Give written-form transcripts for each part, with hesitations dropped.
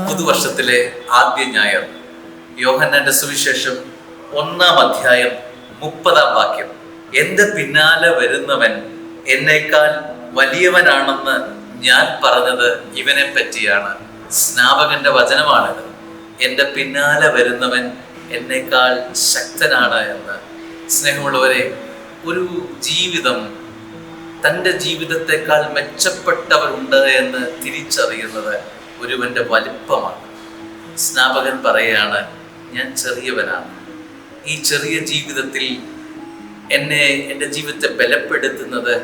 പുതുവർഷത്തിലെ ആദ്യ ഞായർ. യോഹന്നാന്റെ സുവിശേഷം 1-ാം അധ്യായം 30-ാം വാക്യം. എന്റെ പിന്നാലെ വരുന്നവൻ എന്നേക്കാൾ വലിയവനാണെന്ന് ഞാൻ പറഞ്ഞത് ഇവനെ പറ്റിയാണ്. സ്നാപകന്റെ വചനമാണിത്. എന്റെ പിന്നാലെ വരുന്നവൻ എന്നേക്കാൾ ശക്തനാണ് എന്ന്. സ്നേഹമുള്ളവരെ, ഒരു ജീവിതം തൻ്റെ ജീവിതത്തെക്കാൾ മെച്ചപ്പെട്ടവരുണ്ട് എന്ന് തിരിച്ചറിയുന്നത് ഒരുവന്റെ വലിപ്പമാണ്. സ്നാപകൻ പറയുകയാണ്, ഞാൻ ചെറിയവനാണ്. ഈ ചെറിയ ജീവിതത്തിൽ എൻ്റെ ജീവിതത്തെ ബലപ്പെടുത്തുന്നത്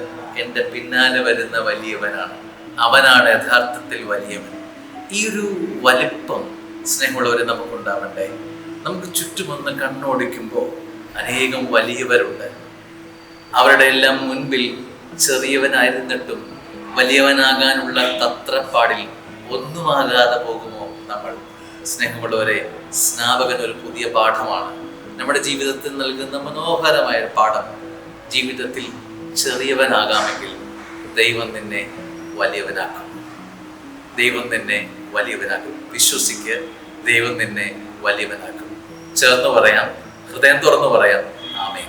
എൻ്റെ പിന്നാലെ വരുന്ന വലിയവനാണ്. അവനാണ് യഥാർത്ഥത്തിൽ വലിയവൻ. ഈ ഒരു വലിപ്പം സ്നേഹമുള്ളവരെ നമുക്കുണ്ടാവണ്ടേ. നമുക്ക് ചുറ്റുമൊന്ന് കണ്ണോടിക്കുമ്പോൾ അനേകം വലിയവരുണ്ട്. അവരുടെ എല്ലാം മുൻപിൽ ചെറിയവനായിരുന്നിട്ടും വലിയവനാകാനുള്ള തത്രപ്പാടിൽ ഒന്നുമാകാതെ പോകുമോ നമ്മൾ? സ്നേഹമുള്ളവരെ, സ്നാപകൻ ഒരു പുതിയ പാഠമാണ് നമ്മുടെ ജീവിതത്തിൽ നൽകുന്ന മനോഹരമായ പാഠം. ജീവിതത്തിൽ ചെറിയവനാകാമെങ്കിൽ ദൈവം നിന്നെ വലിയവനാക്കും. ദൈവം നിന്നെ വലിയവനാക്കും. വിശ്വസിക്ക്, ദൈവം നിന്നെ വലിയവനാക്കും. ചേർന്ന് പറയാം, ഹൃദയം തുറന്നു പറയാം, ആമേൻ.